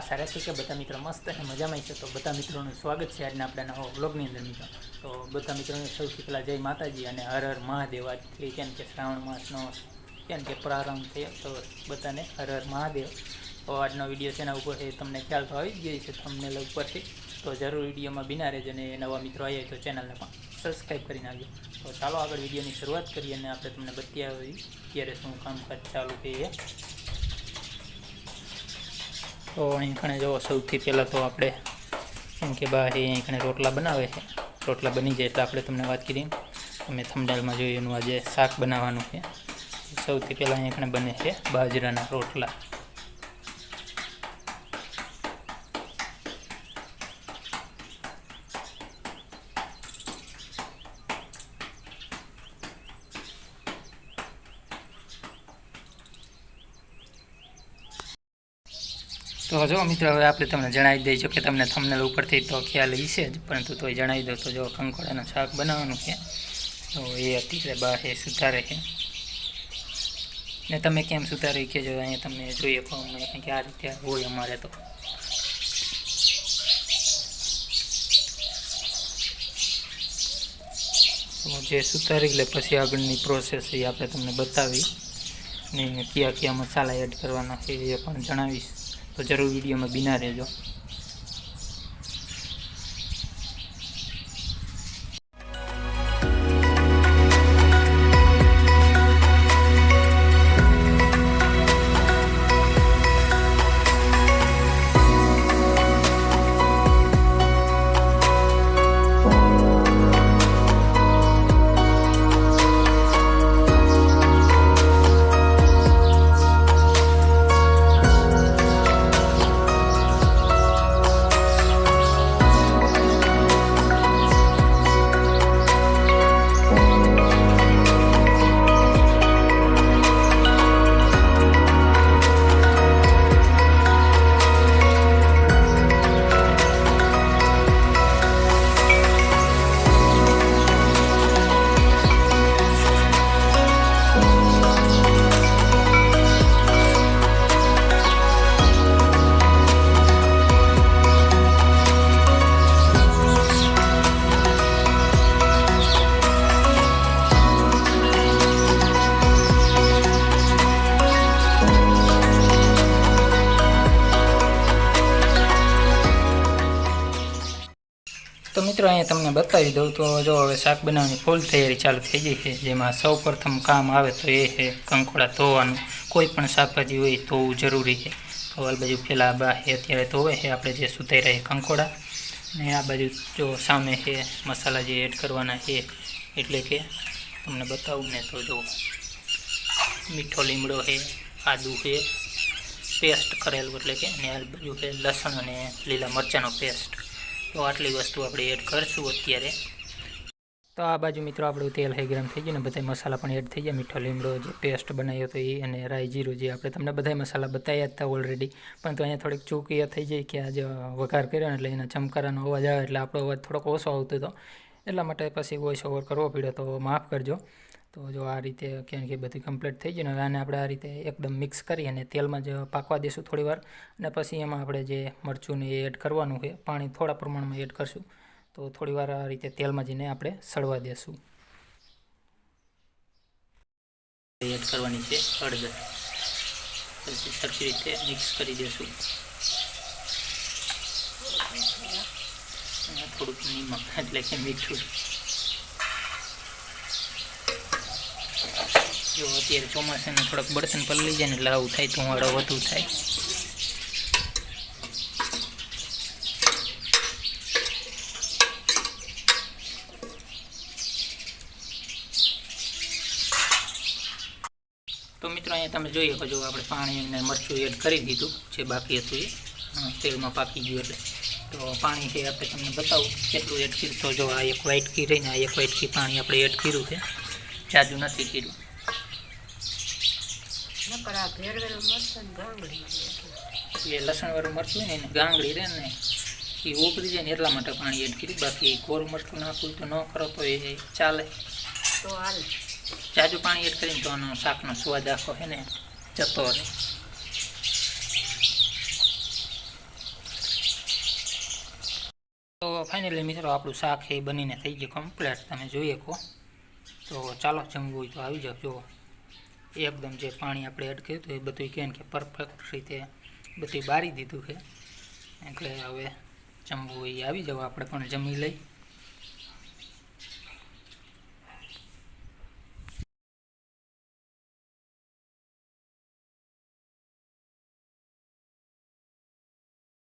આશા રાખી કે બધા મિત્રો મસ્ત અને મજામાં છે। તો બધા મિત્રોનું સ્વાગત છે આજના આપણા નવા વ્લોગની અંદર મિત્રો। તો બધા મિત્રોને સૌથી પહેલાં જય માતાજી અને હર હર મહાદેવ। આજથી કેમ કે શ્રાવણ માસનો કેમ કે પ્રારંભ થયો તો બધાને હર હર મહાદેવ। તો આજનો વિડીયો છે એના ઉપર તમને ખ્યાલ તો આવી જ ગઈ છે થંબનેલ ઉપરથી। તો જરૂર વિડીયોમાં બિના રહેજો અને નવા મિત્રો આવ્યા તો ચેનલને પણ સબસ્ક્રાઈબ કરી નાખજો। તો ચાલો આગળ વિડીયોની શરૂઆત કરીએ અને આપણે તમને બતાવી અત્યારે શું કામકાજ ચાલુ છે। તો અહીં કણે જો સૌથી પહેલાં તો આપણે કેમ કે બહાર અહીં કણે રોટલા બનાવે છે, રોટલા બની જાય એટલે આપણે તમને વાત કરી તમે થંબનેલમાં જોયું એનું આજે શાક બનાવવાનું છે। સૌથી પહેલાં અહીં કણે બને છે બાજરાના રોટલા। તો જો મિત્રો હવે આપણે તમને જણાવી દઈશું કે તમને થંબનેલ ઉપરથી તો ખ્યાલ હશે જ, પરંતુ તોય જણાવી દો તો જો કંકોડાનું શાક બનાવવાનું છે। તો એ અત્યારે બહાર એ સુધારે છે ને તમે કેમ સુધારી કે જો અહીંયા તમે જોઈએ કહો કે આ રીતે હોય અમારે। તો જે સુધારી લે પછી આગળની પ્રોસેસ એ આપણે તમને બતાવી ને કયા કયા મસાલા એડ કરવાના છે એ પણ જણાવીશ। તો જરૂર વિડીયોમાં બિના રહેજો। તો મિત્રો અહીંયા તમને બતાવી દઉં તો જો હવે શાક બનાવવાની ફૂલ તૈયારી ચાલુ થઈ ગઈ છે। જેમાં સૌ પ્રથમ કામ આવે તો એ છે કંકોડા ધોવાનું। કોઈ પણ શાકભાજી હોય ધોવું જરૂરી છે। તો આ બાજુ પહેલાં બા છે અત્યારે ધોવે છે આપણે જે સુધાઈ રહ્યા કંકોડા, ને આ બાજુ જો સામે છે મસાલા જે એડ કરવાના છે। એટલે કે તમને બતાવું ને તો જો મીઠો લીમડો છે, આદુ છે પેસ્ટ કરેલું એટલે કે, ને આ બાજુ છે લસણ અને લીલા મરચાંનો પેસ્ટ। તો આટલી વસ્તુ આપણે એડ કરશું અત્યારે। તો આ બાજુ મિત્રો આપણું તેલ છે ગરમ થઈ ગયું ને બધા મસાલા પણ એડ થઈ ગયા। મીઠો લીમડો જે પેસ્ટ બનાવ્યો હતો એ અને રાઈ જીરું જે આપણે તમને બધા મસાલા બતાવ્યા હતા ઓલરેડી, પણ તો અહીંયા થોડીક ચૂક એ થઈ જાય કે આજે વઘાર કર્યો ને એટલે એના ચમકારાનો અવાજ આવે એટલે આપણો અવાજ થોડોક ઓછો આવતો હતો, એટલા માટે પછી વોઇસ ઓવર કરવો પડ્યો, તો માફ કરજો। તો જો આ રીતે કેમ કે બધી કમ્પ્લીટ થઈ ગઈ ને હવે આને આપણે આ રીતે એકદમ મિક્સ કરી અને તેલમાં જ પાકવા દઈશું થોડી વાર, અને પછી એમાં આપણે જે મરચું એ એડ કરવાનું છે, પાણી થોડા પ્રમાણમાં એડ કરશું। તો થોડી વાર આ રીતે તેલમાં જઈને આપણે સળવા દેશું। એડ કરવાની છે હળદર, પછી સરખી રીતે મિક્સ કરી દેશું। થોડુંક નિમક એટલે કે મીઠું। જો અત્યારે ચોમાસાને થોડાક બળતણ પલળી જાય ને એટલે આવું થાય, ધુમાડો વધુ થાય। તો મિત્રો અહીંયા તમે જોઈ શકો જો આપણે પાણી અને મરચું એડ કરી દીધું, જે બાકી હતું એ તેલમાં પાકી ગયું એટલે। તો પાણી છે આપણે તમને બતાવું કેટલું એડ કર્યું। તો જો આ એક વાટકી રહીને આ એક વાટકી પાણી આપણે એડ કર્યું છે, જાજુ નથી કર્યું। એ લસણવાળું મરચું ને એને ગાંગડી રહે ને એ ઉકળી જાય ને એટલા માટે પાણી એડ કર્યું, બાકી કોરું મરચું નાખવું તો ન કરો તો એ ચાલે। તો હાલ જાજુ પાણી એડ કરીને તો આનો શાકનો સ્વાદ આખો છે ને જતો રહે। ફાઇનલી મિત્રો આપણું શાક એ બનીને થઈ ગયું કમ્પ્લીટ, તમે જોઈએ કહો તો ચાલો જમવું હોય તો આવી જાઓ. જુઓ એકદમ જે પાણી આપણે એડ કર્યું હતું એ બધું કહે કે પરફેક્ટ રીતે બધું બારી દીધું છે, એટલે હવે જમવું હોય આવી જાવ, આપણે પણ જમી લઈ.